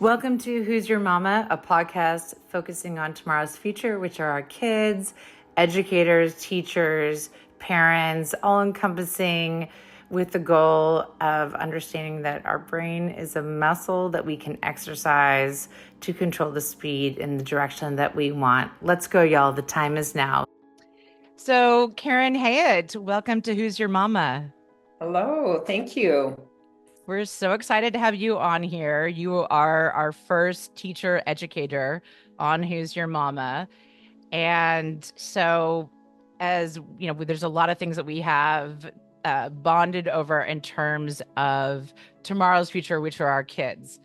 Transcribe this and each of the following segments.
Welcome to Who's Your Mama, a podcast focusing on tomorrow's future, which are our kids, educators, teachers, parents, all encompassing with the goal of understanding that our brain is a muscle that we can exercise to control the speed in the direction that we want. Let's go, y'all. The time is now. So, Karen Hayett, welcome to Who's Your Mama. Hello, thank you. We're so excited to have you on here. You are our first teacher educator on Who's Your Mama. And so, as you know, there's a lot of things that we have bonded over in terms of tomorrow's future, which are our kids,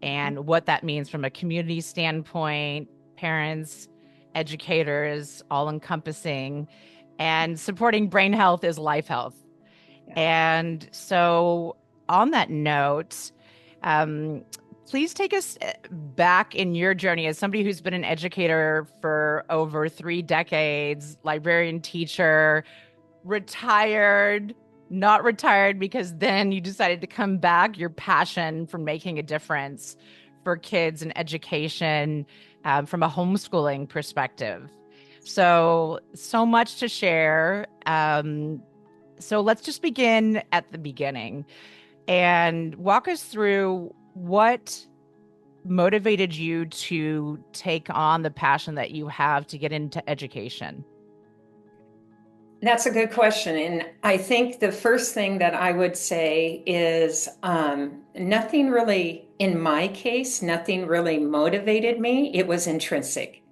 and what that means from a community standpoint, parents, educators, all encompassing, and supporting brain health is life health. And so, on that note, please take us back in your journey as somebody who's been an educator for over 3 decades, librarian, teacher, retired, not retired because then you decided to come back, your passion for making a difference for kids and education from a homeschooling perspective. So much to share. So let's just begin at the beginning and walk us through what motivated you to take on the passion that you have to get into education. That's a good question. And I think the first thing that I would say is nothing really, in my case, nothing really motivated me. It was intrinsic.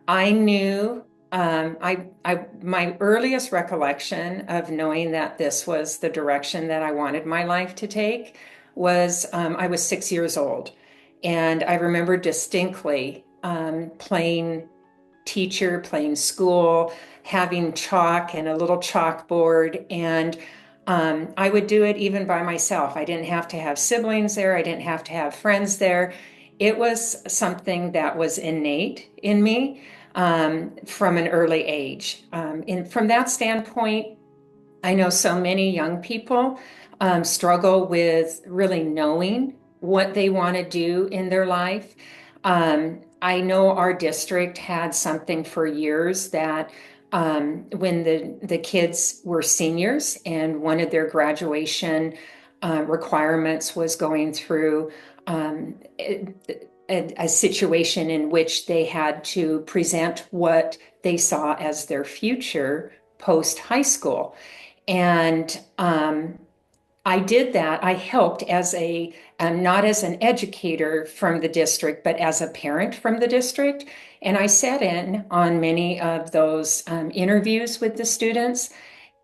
I knew my earliest recollection of knowing that this was the direction that I wanted my life to take was I was 6 years old. And I remember distinctly playing teacher, playing school, having chalk and a little chalkboard. And I would do it even by myself. I didn't have to have siblings there. I didn't have to have friends there. It was something that was innate in me from an early age. And from that standpoint, I know so many young people struggle with really knowing what they want to do in their life. I know our district had something for years that when the kids were seniors and one of their graduation requirements was going through a situation in which they had to present what they saw as their future post high school. And I did that. I helped as not as an educator from the district, but as a parent from the district. And I sat in on many of those interviews with the students.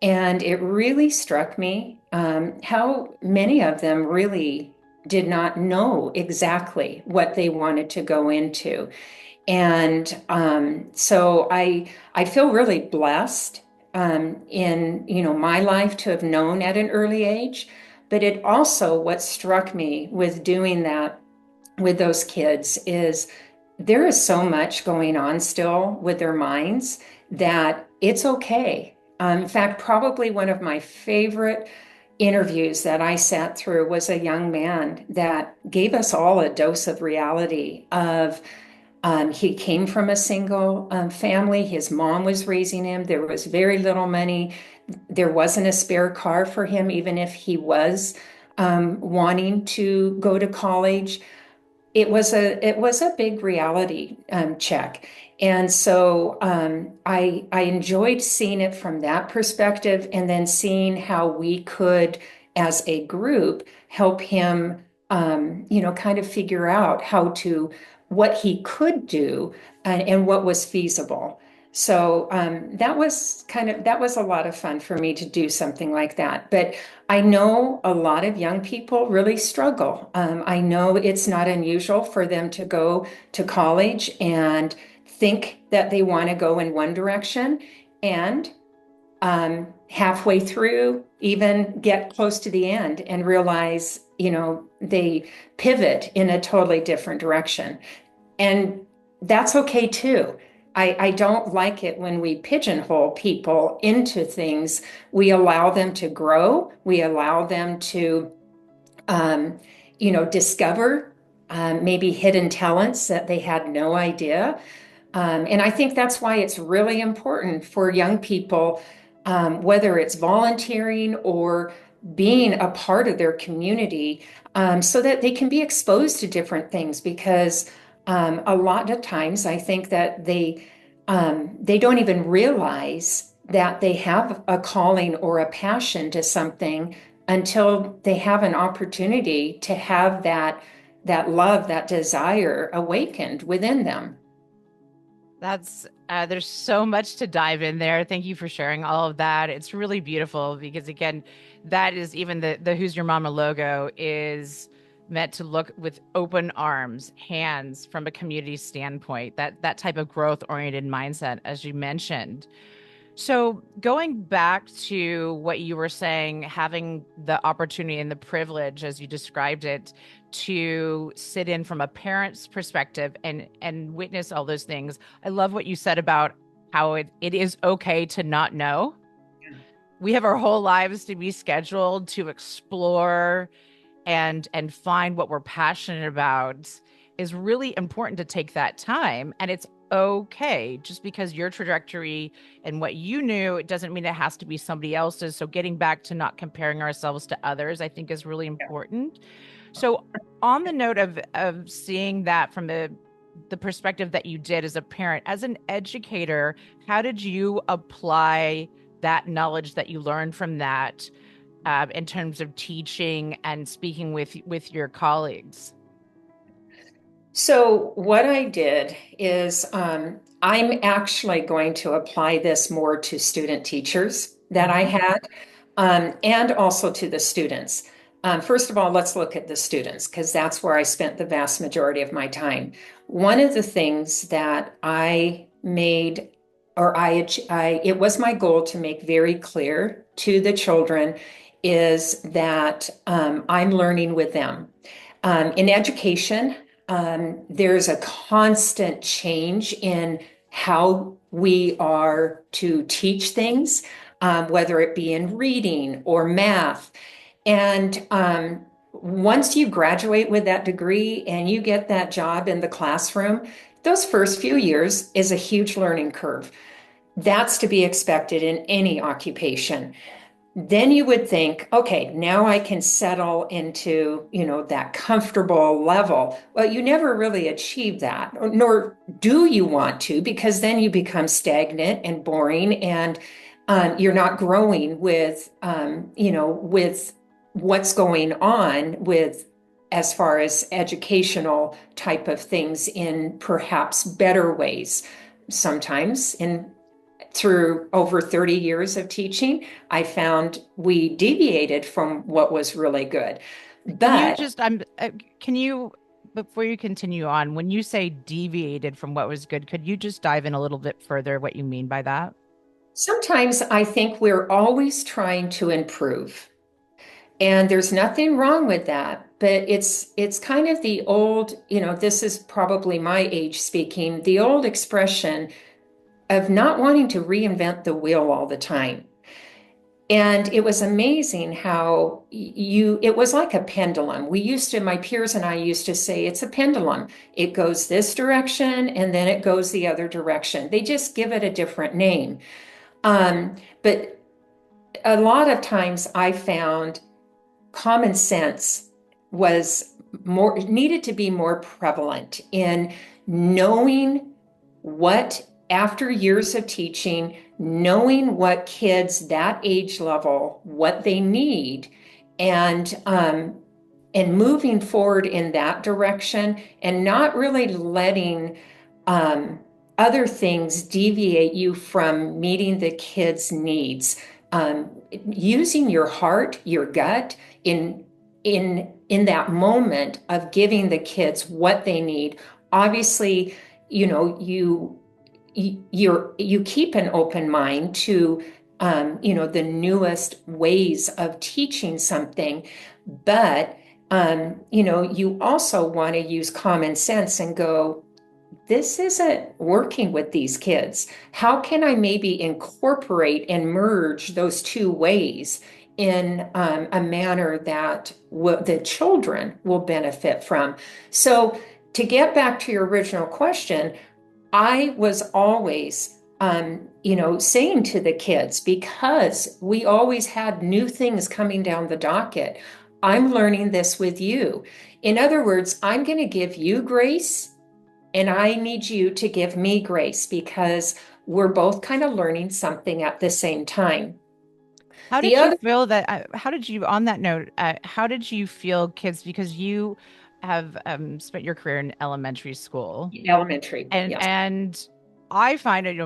And it really struck me how many of them really did not know exactly what they wanted to go into. And so I feel really blessed in my life to have known at an early age. But it also, what struck me with doing that with those kids is there is so much going on still with their minds that it's okay. In fact, probably one of my favorite interviews that I sat through was a young man that gave us all a dose of reality of he came from a single family. His mom was raising him. There was very little money. There wasn't a spare car for him, even if he was wanting to go to college. It was a big reality check. And so I enjoyed seeing it from that perspective, and then seeing how we could, as a group, help him, kind of figure out what he could do and what was feasible. So that was a lot of fun for me to do something like that. But I know a lot of young people really struggle. I know it's not unusual for them to go to college and think that they want to go in one direction, and halfway through, even get close to the end and realize, they pivot in a totally different direction. And that's okay too. I don't like it when we pigeonhole people into things. We allow them to grow. We allow them to, discover maybe hidden talents that they had no idea. And I think that's why it's really important for young people, whether it's volunteering or being a part of their community, so that they can be exposed to different things. Because a lot of times I think that they don't even realize that they have a calling or a passion to something until they have an opportunity to have that love, that desire awakened within them. That's there's so much to dive in there. Thank you for sharing all of that. It's really beautiful because again, that is even the Who's Your Mama logo is meant to look with open arms, hands from a community standpoint. That type of growth oriented mindset, as you mentioned. So, going back to what you were saying, having the opportunity and the privilege, as you described it, to sit in from a parent's perspective and witness all those things. I love what you said about how it is okay to not know. We have our whole lives to be scheduled to explore and find what we're passionate about is really important to take that time. And it's okay. Just because your trajectory and what you knew, it doesn't mean it has to be somebody else's. So getting back to not comparing ourselves to others, I think is really important. So on the note of seeing that from the perspective that you did as a parent, as an educator, how did you apply that knowledge that you learned from that in terms of teaching and speaking with your colleagues? So, what I did is I'm actually going to apply this more to student teachers that I Hmm. had, and also to the students. First of all, let's look at the students because that's where I spent the vast majority of my time. One of the things that I made, or it was my goal to make very clear to the children, is that I'm learning with them. In education, there's a constant change in how we are to teach things, whether it be in reading or math. And once you graduate with that degree and you get that job in the classroom, those first few years is a huge learning curve. That's to be expected in any occupation. Then you would think, okay, now I can settle into, that comfortable level. Well, you never really achieve that, nor do you want to, because then you become stagnant and boring, and you're not growing with what's going on with as far as educational type of things in perhaps better ways. Sometimes in through over 30 years of teaching, I found we deviated from what was really good. Can you But just can you before you continue on, when you say deviated from what was good, could you just dive in a little bit further what you mean by that? sometimes I think we're always trying to improve. And there's nothing wrong with that, but it's kind of the old, this is probably my age speaking, the old expression of not wanting to reinvent the wheel all the time. And it was amazing how it was like a pendulum. My peers and I used to say it's a pendulum. It goes this direction and then it goes the other direction. They just give it a different name. But a lot of times I found common sense needed to be more prevalent in knowing what, after years of teaching, knowing what kids that age level, what they need, and moving forward in that direction, and not really letting other things deviate you from meeting the kids' needs. Using your heart, your gut in that moment of giving the kids what they need. Obviously, you keep an open mind to the newest ways of teaching something, but you also want to use common sense and go, this isn't working with these kids. How can I maybe incorporate and merge those two ways in a manner that the children will benefit from. So, to get back to your original question, I was always, saying to the kids, because we always had new things coming down the docket, I'm learning this with you. In other words, I'm going to give you grace, and I need you to give me grace because we're both kind of learning something at the same time. How The did you other feel that? How did you, on that note, how did you feel kids, because you have spent your career in elementary school, elementary, yes. and I find it,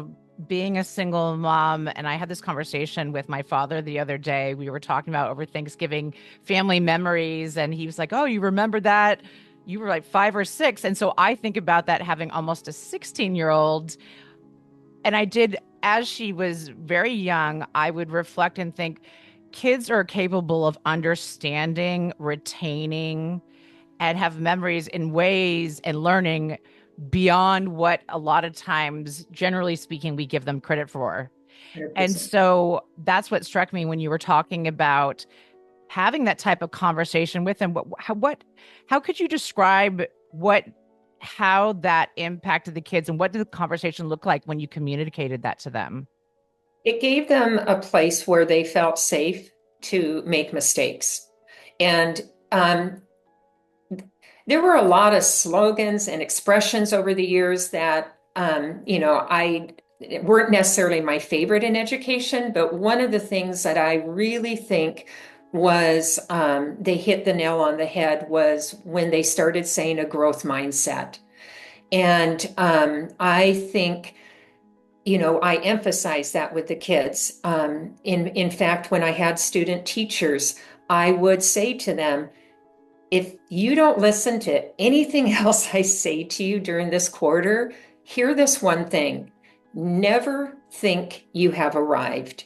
being a single mom, and I had this conversation with my father the other day. We were talking about over Thanksgiving family memories, and he was like, "Oh, you remember that? You were like 5 or 6." And so I think about that having almost a 16-year-old. And I did, as she was very young, I would reflect and think kids are capable of understanding, retaining, and have memories in ways and learning beyond what a lot of times, generally speaking, we give them credit for. And 100%. so that's what struck me when you were talking about having that type of conversation with them. How could you describe how that impacted the kids, and what did the conversation look like when you communicated that to them? It gave them a place where they felt safe to make mistakes. And there were a lot of slogans and expressions over the years that, I weren't necessarily my favorite in education, but one of the things that I really think was they hit the nail on the head was when they started saying a growth mindset. And I think, I emphasize that with the kids. In fact, when I had student teachers, I would say to them, if you don't listen to anything else I say to you during this quarter, hear this one thing. Never think you have arrived,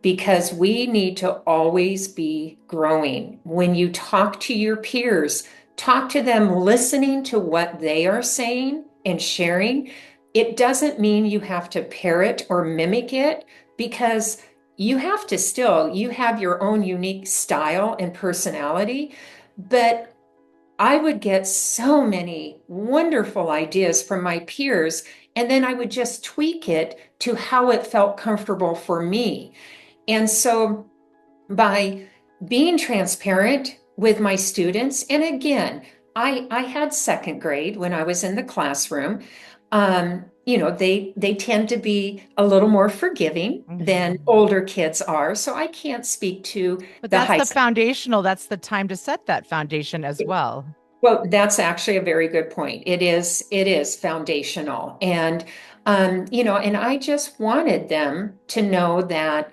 because we need to always be growing. When you talk to your peers, talk to them listening to what they are saying and sharing. It doesn't mean you have to parrot or mimic it, because you have your own unique style and personality. But I would get so many wonderful ideas from my peers, and then I would just tweak it to how it felt comfortable for me. And so by being transparent with my students, and again, I had second grade when I was in the classroom. They tend to be a little more forgiving than Mhm. older kids are. So I can't speak to But the that's high the school. foundational, that's the time to set that foundation as well. Well, that's actually a very good point. It is foundational. And and I just wanted them to know that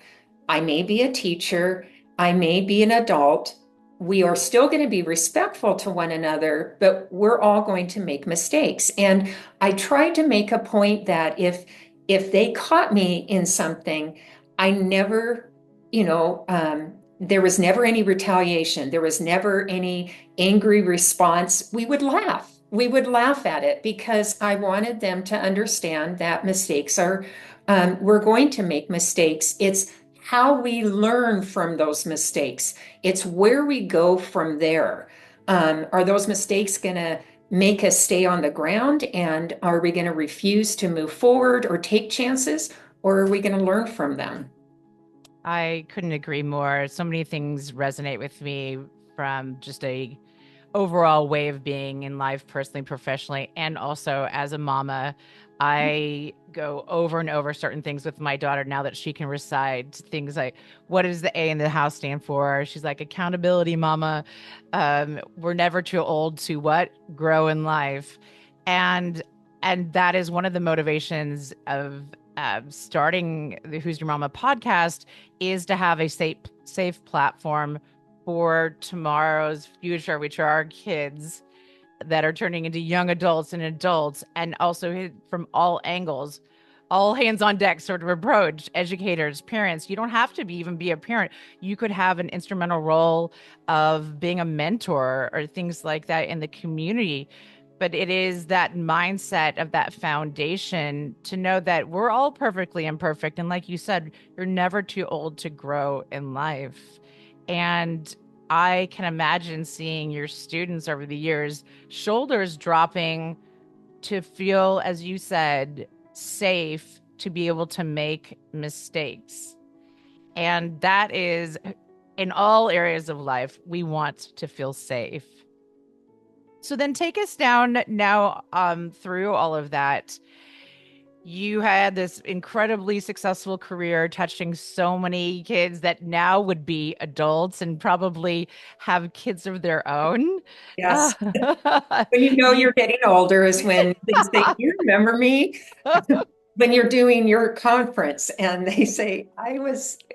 I may be a teacher, I may be an adult. We are still going to be respectful to one another, but we're all going to make mistakes. And I tried to make a point that if they caught me in something, I never, there was never any retaliation. There was never any angry response. We would laugh at it, because I wanted them to understand that we're going to make mistakes. It's how we learn from those mistakes. It's where we go from there. Are those mistakes going to make us stay on the ground? And are we going to refuse to move forward or take chances? Or are we going to learn from them? I couldn't agree more. So many things resonate with me from just a overall way of being in life, personally, professionally, and also as a mama. I go over and over certain things with my daughter now that she can recite things like, what does the A in the house stand for? She's like, accountability, mama. We're never too old to what? Grow in life. And that is one of the motivations of starting the Who's Your Mama podcast, is to have a safe platform for tomorrow's future, which are our kids that are turning into young adults and adults, and also from all angles, all hands on deck sort of approach. Educators, parents, you don't have to even be a parent. You could have an instrumental role of being a mentor or things like that in the community. But it is that mindset of that foundation to know that we're all perfectly imperfect. And like you said, you're never too old to grow in life. And I can imagine seeing your students over the years, shoulders dropping to feel, as you said, safe to be able to make mistakes. And that is in all areas of life, we want to feel safe. So then take us down now through all of that. You had this incredibly successful career touching so many kids that now would be adults and probably have kids of their own. Uh, Yes. When you know you, you're getting older is when they say, "Do you remember me?" When you're doing your conference and they say,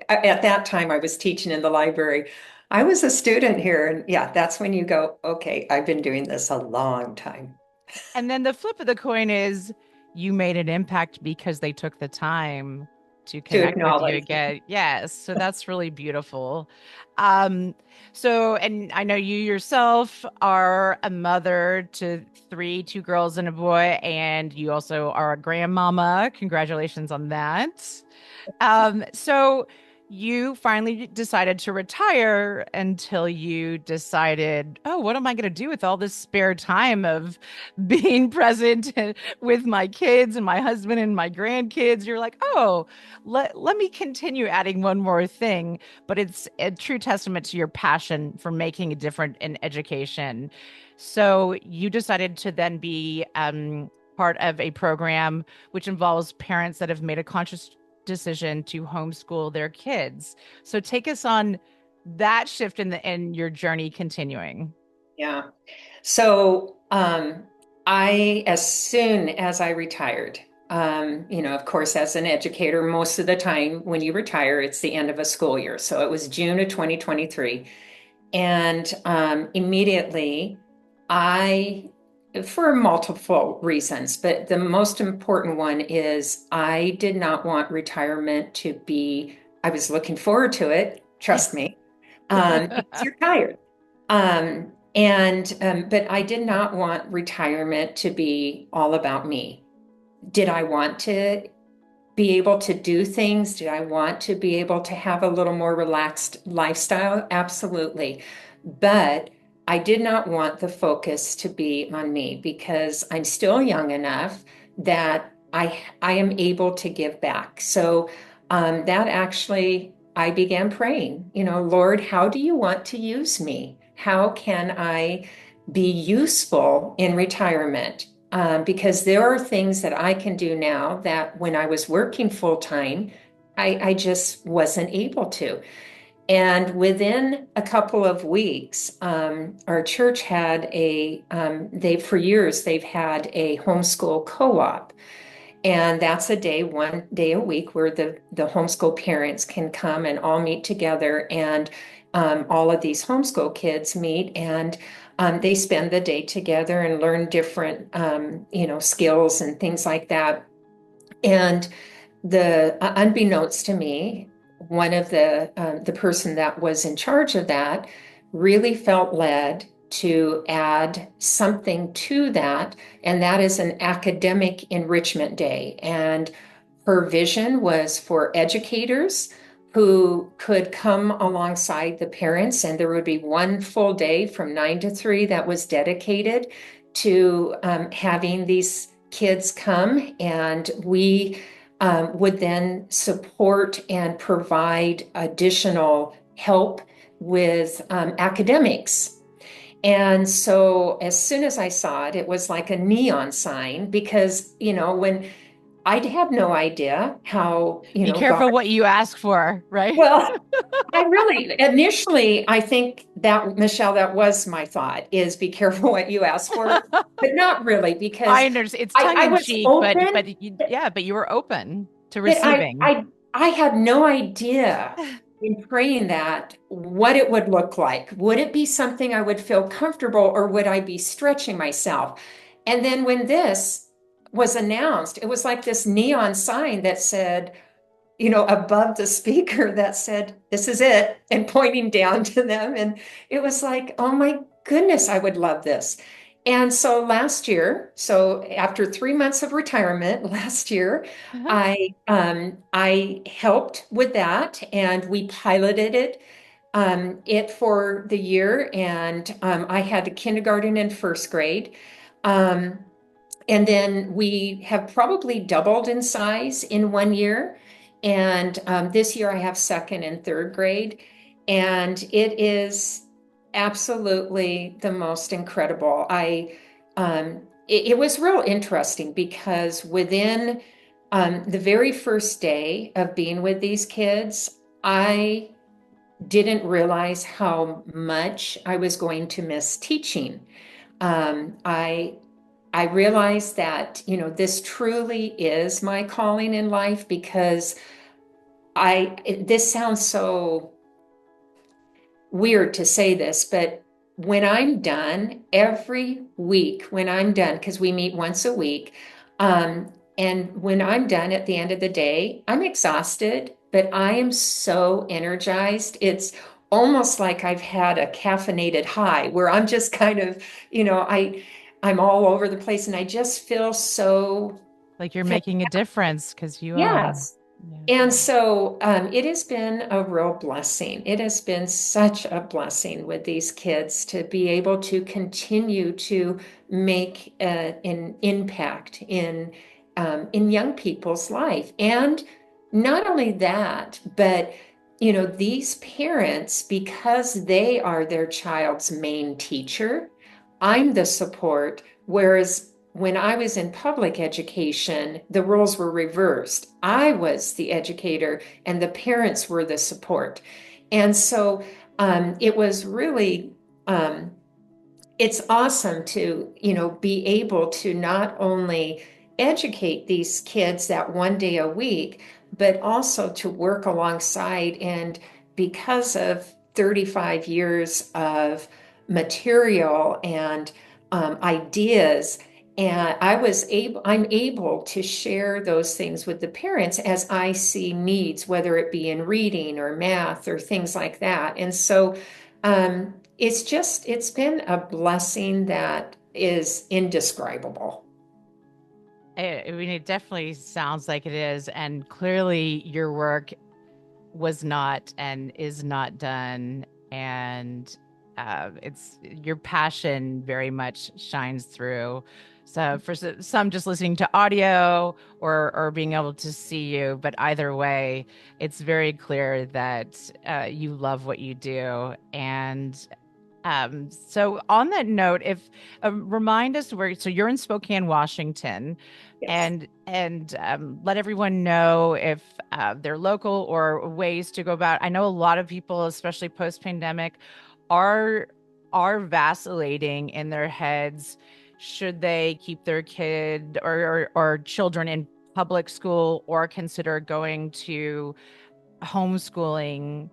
at that time, I was teaching in the library. I was a student here. And yeah, that's when you go, okay, I've been doing this a long time. and then the flip of the coin is you made an impact because they took the time to To connect with you acknowledge. again. Yes, so that's really beautiful. Um, so, and I know you yourself are a mother to three, two girls and a boy, and you also are a grandmama. Congratulations on that. So you finally decided to retire until you decided, oh, what am I going to do with all this spare time of being present with my kids and my husband and my grandkids? You're like, oh, let me continue adding one more thing. But it's a true testament to your passion for making a difference in education. So you decided to then be part of a program which involves parents that have made a conscious decision to homeschool their kids. So take us on that shift in your journey continuing. Yeah. So as soon as I retired, of course, as an educator, most of the time when you retire, it's the end of a school year. So it was June of 2023. And immediately, I, for multiple reasons, but the most important one is I did not want retirement to be, I was looking forward to it, trust me, because you're tired. But I did not want retirement to be all about me. Did I want to be able to do things? Did I want to be able to have a little more relaxed lifestyle? Absolutely. But I did not want the focus to be on me because I'm still young enough that I am able to give back. So that actually, I began praying, Lord, how do you want to use me? How can I be useful in retirement? Because there are things that I can do now that when I was working full time, I just wasn't able to. And within a couple of weeks, our church had for years, they've had a homeschool co-op. And that's a day, one day a week, where the homeschool parents can come and all meet together. And all of these homeschool kids meet and they spend the day together and learn different, skills and things like that. And unbeknownst to me, one of the person that was in charge of that really felt led to add something to that, and that is an academic enrichment day. And her vision was for educators who could come alongside the parents, and there would be one full day from 9 to 3 that was dedicated to having these kids come, and we would then support and provide additional help with academics. And so as soon as I saw it, it was like a neon sign because, when I had no idea how, Be God, careful what you ask for, right? well, I really, initially, I think that, Michelle, that was my thought is be careful what you ask for, but not really because I understand it's tongue I in was cheek, open, yeah, but you were open to but receiving. I had no idea in praying that what it would look like. Would it be something I would feel comfortable or would I be stretching myself? And then when this was announced, it was like this neon sign that said, above the speaker that said, "This is it," and pointing down to them. And it was like, oh my goodness, I would love this. And so last year, so after 3 months of retirement last year, I helped with that and we piloted it. it for the year, and I had a kindergarten and first grade. Um, and then we have probably doubled in size in 1 year. And this year I have second and third grade. And it is absolutely the most incredible. It was real interesting because within the very first day of being with these kids, I didn't realize how much I was going to miss teaching. Um, I I realized that, this truly is my calling in life because this sounds so weird to say this, but when I'm done, every week, when I'm done, because we meet once a week, and when I'm done at the end of the day, I'm exhausted, but I am so energized. It's almost like I've had a caffeinated high where I'm just kind of, I'm all over the place and I just feel so Like you're making a fantastic. difference because you are. Yes. Yeah. And so it has been a real blessing. It has been such a blessing with these kids to be able to continue to make an impact in young people's life. And not only that, but these parents, because they are their child's main teacher, I'm the support. Whereas when I was in public education, the roles were reversed. I was the educator and the parents were the support. And so it was really, um, it's awesome to, be able to not only educate these kids that 1 day a week, but also to work alongside. And because of 35 years of material and ideas, and I'm able to share those things with the parents as I see needs, whether it be in reading or math or things like that. And so it's been a blessing that is indescribable. I mean, it definitely sounds like it is. And clearly, your work was not and is not done. And it's your passion very much shines through. So, for some, just listening to audio or being able to see you, but either way, it's very clear that you love what you do. And so on that note, if remind us where, so you're in Spokane, Washington, Yes. and let everyone know if they're local or ways to go about. I know a lot of people, especially post pandemic, are are vacillating in their heads. Should they keep their kid or children in public school or consider going to homeschooling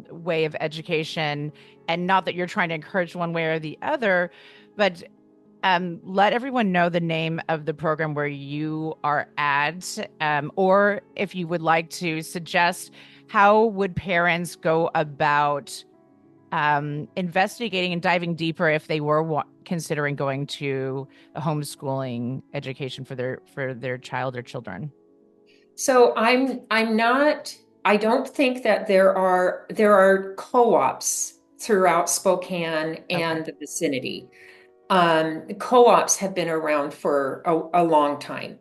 way of education? And not that you're trying to encourage one way or the other, but let everyone know the name of the program where you are at, or if you would like to suggest how would parents go about investigating and diving deeper if they were considering going to a homeschooling education for their child or children. So I'm not I don't think that there are co-ops throughout Spokane Okay. and the vicinity. Co-ops have been around for a long time.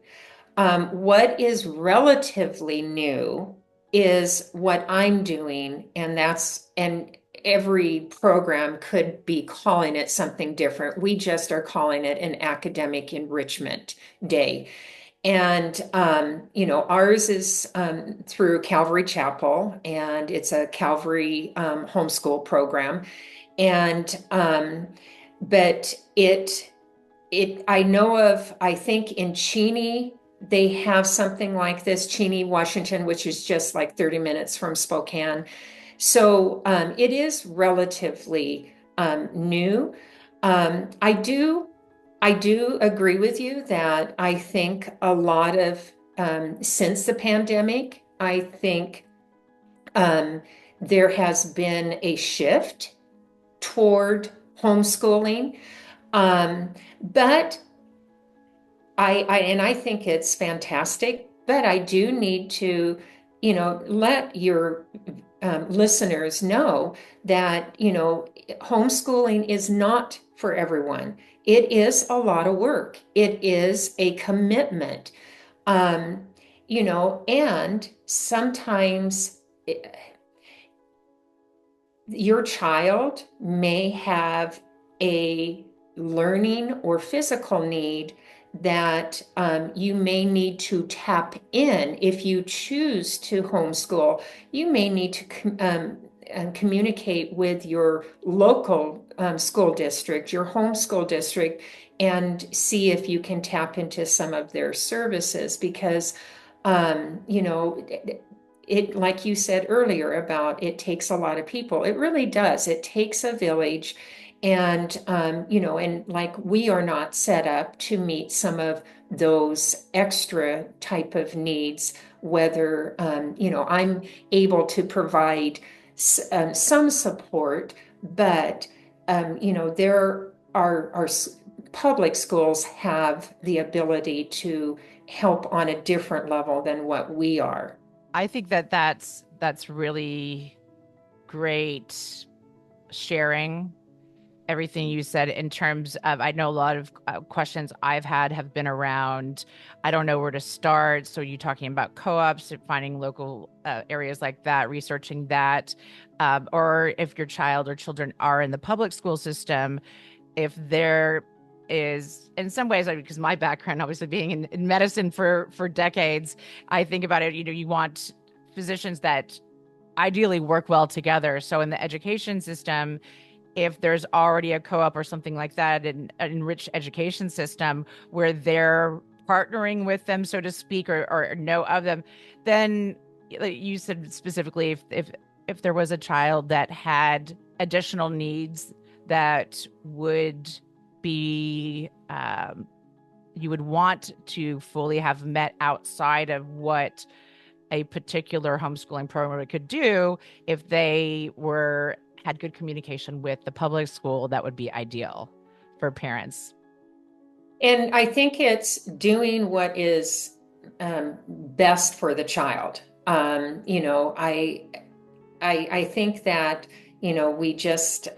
What is relatively new is what I'm doing, and every program could be calling it something different. We just are calling it an academic enrichment day. And, ours is through Calvary Chapel, and it's a Calvary homeschool program. And, but I know of, I think in Cheney, they have something like this, Cheney, Washington, which is just like 30 minutes from Spokane. So it is relatively new. I do agree with you that I think a lot of since the pandemic, I think um, there has been a shift toward homeschooling. But I think it's fantastic, but I do need to, let your listeners know that, homeschooling is not for everyone. It is a lot of work. It is a commitment. Um, and sometimes your child may have a learning or physical need that you may need to tap in. If you choose to homeschool, you may need to communicate with your local school district, your home school district, and see if you can tap into some of their services because, it, like you said earlier about it takes a lot of people. It really does. It takes a village. And like we are not set up to meet some of those extra type of needs, whether, I'm able to provide some support, but, there are public schools have the ability to help on a different level than what we are. I think that that's really great sharing everything you said in terms of I know a lot of questions I've had have been around I don't know where to start. So you talking about co-ops, finding local areas like that, researching that, or if your child or children are in the public school system, if there is in some ways because my background obviously being in medicine for decades, I think about it, you want physicians that ideally work well together. So in the education system, if there's already a co-op or something like that, an enriched education system where they're partnering with them, so to speak, or know of them, then like you said specifically, if there was a child that had additional needs that would be you would want to fully have met outside of what a particular homeschooling program could do, if they were had good communication with the public school, that would be ideal for parents. And I think it's doing what is best for the child. I think that, we just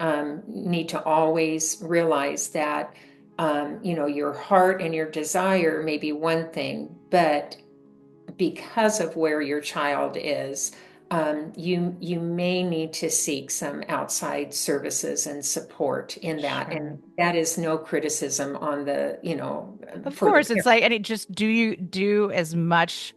need to always realize that, your heart and your desire may be one thing, but because of where your child is, you may need to seek some outside services and support in that. Sure. And that is no criticism on the, Of for the course, it's parent. like, and it just do you do as much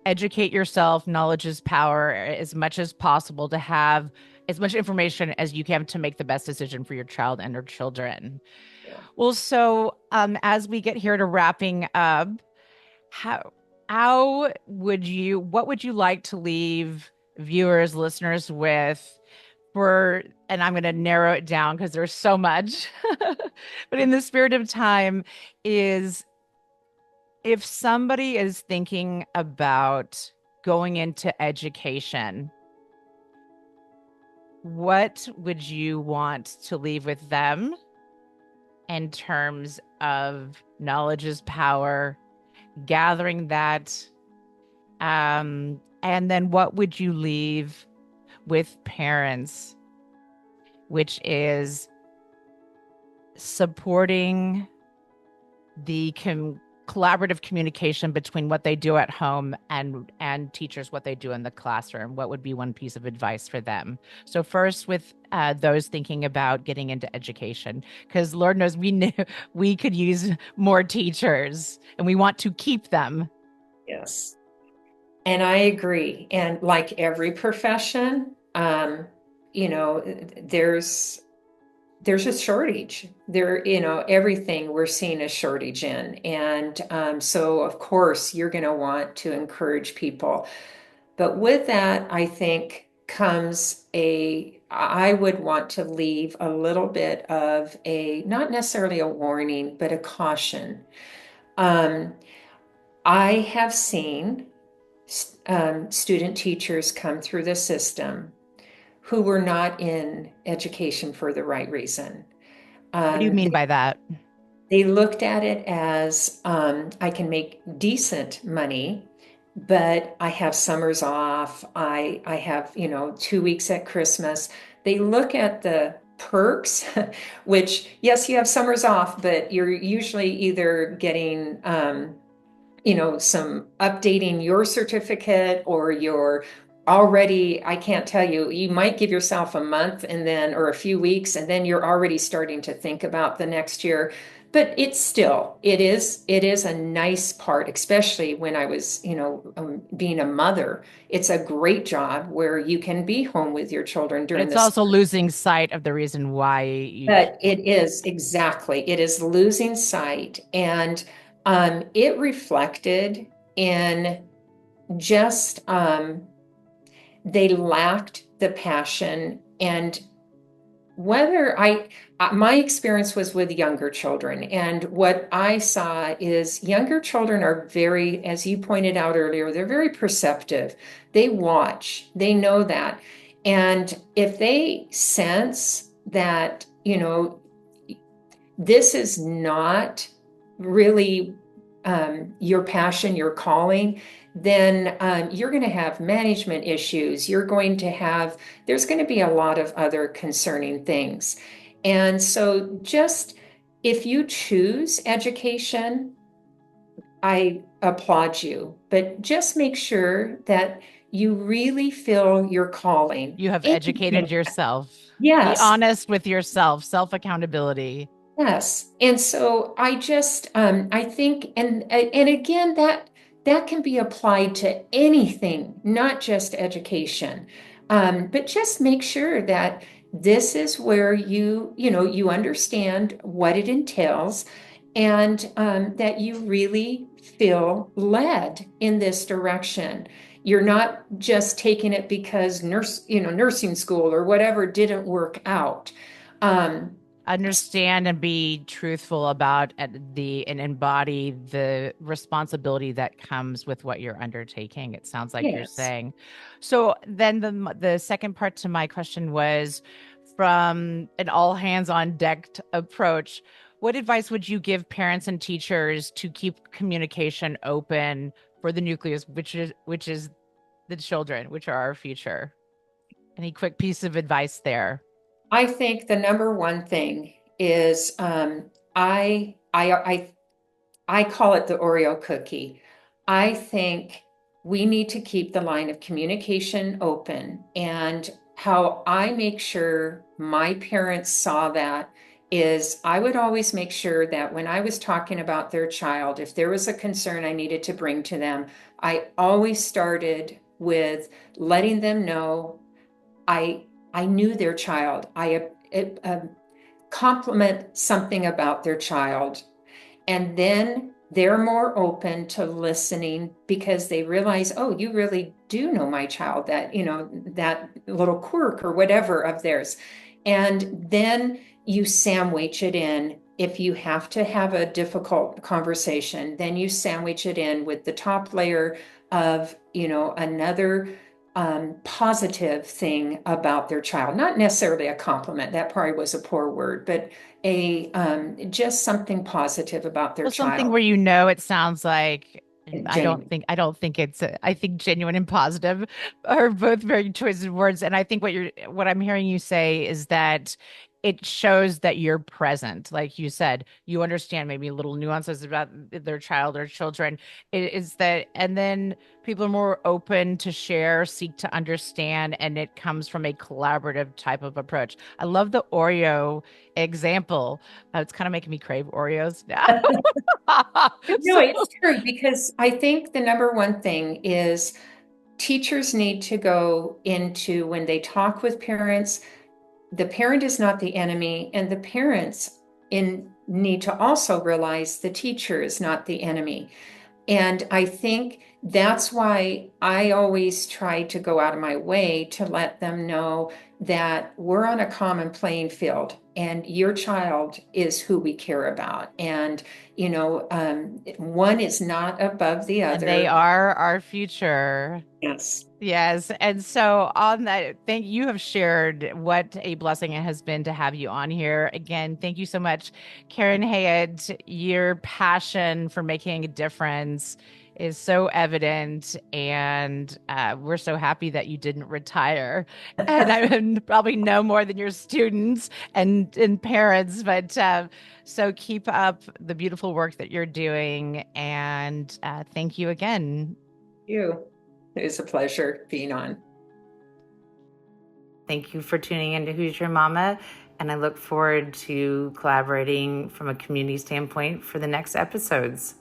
educate yourself, knowledge is power, as much as possible to have as much information as you can to make the best decision for your child and your children. Yeah. Well, so as we get here to wrapping up, how how would you what would you like to leave viewers, listeners with for and I'm going to narrow it down because there's so much. But in the spirit of time is if somebody is thinking about going into education, what would you want to leave with them in terms of knowledge is power, gathering that, and then what would you leave with parents, which is supporting the collaborative communication between what they do at home and teachers what they do in the classroom? What would be one piece of advice for them? So first with those thinking about getting into education, because Lord knows we knew we could use more teachers and we want to keep them. Yes. And I agree. And like every profession, you know, there's there's a shortage there, everything we're seeing a shortage in. And so, of course, you're going to want to encourage people. But with that, I think comes I would want to leave a little bit of not necessarily a warning, but a caution. Um, I have seen student teachers come through the system who were not in education for the right reason. What do you mean by that? They looked at it as I can make decent money but I have summers off. I have, 2 weeks at Christmas. They look at the perks, which yes, you have summers off, but you're usually either getting some updating your certificate, or you're already, I can't tell you, you might give yourself a month and then, or a few weeks, and then you're already starting to think about the next year. But it is a nice part, especially when I was, being a mother. It's a great job where you can be home with your children But during it's the also summer. losing sight of the reason why you But it is exactly, it is losing sight. And it reflected in just they lacked the passion. And whether my experience was with younger children, and what I saw is younger children are very, as you pointed out earlier, they're very perceptive. They watch, they know that. And if they sense that, this is not really your passion, your calling, then you're going to have management issues. There's going to be a lot of other concerning things. And so, just if you choose education, I applaud you, but just make sure that you really feel your calling. you have educated Anything. yourself. Be Yes. honest with yourself, self accountability. Yes. And so I think, and again, that can be applied to anything, not just education. But just make sure that this is where you understand what it entails, and that you really feel led in this direction. You're not just taking it because nursing school or whatever didn't work out. Um, Understand and be truthful about and embody the responsibility that comes with what you're undertaking. It sounds like you're yes. saying. So then the second part to my question was, from an all hands on deck approach, what advice would you give parents and teachers to keep communication open for the nucleus, which is the children, which are our future? Any quick piece of advice there? I think the number one thing is I call it the Oreo cookie. I think we need to keep the line of communication open. And how I make sure my parents saw that is I would always make sure that when I was talking about their child, if there was a concern I needed to bring to them, I always started with letting them know I knew their child. I compliment something about their child, and then they're more open to listening because they realize, oh, you really do know my child, that little quirk or whatever of theirs. And then you sandwich it in. If you have to have a difficult conversation, then you sandwich it in with the top layer of, another positive thing about their child. Not necessarily a compliment, that probably was a poor word, but a just something positive about their Well, something child. where it sounds like Genuine. I don't think it's I think genuine and positive are both very choice of words. And I think what I'm hearing you say is that it shows that you're present. Like you said, you understand maybe little nuances about their child or children. It is that, and then people are more open to share, seek to understand, and it comes from a collaborative type of approach. I love the Oreo example. It's kind of making me crave Oreos now. No, So it's true, because I think the number one thing is teachers need to go into, when they talk with parents, the parent is not the enemy, and the parents need to also realize the teacher is not the enemy. And I think that's why I always try to go out of my way to let them know that we're on a common playing field, and your child is who we care about. And, one is not above the and they other. are our future. Yes. Yes. And so on that, thank you have shared what a blessing it has been to have you on here. Again, thank you so much, Karen Hayett. Your passion for making a difference is so evident, and we're so happy that you didn't retire. And I probably know more than your students and parents, but so keep up the beautiful work that you're doing, and thank you again. You. It was a pleasure being on. Thank you for tuning in to Who's Your Mama? And I look forward to collaborating from a community standpoint for the next episodes.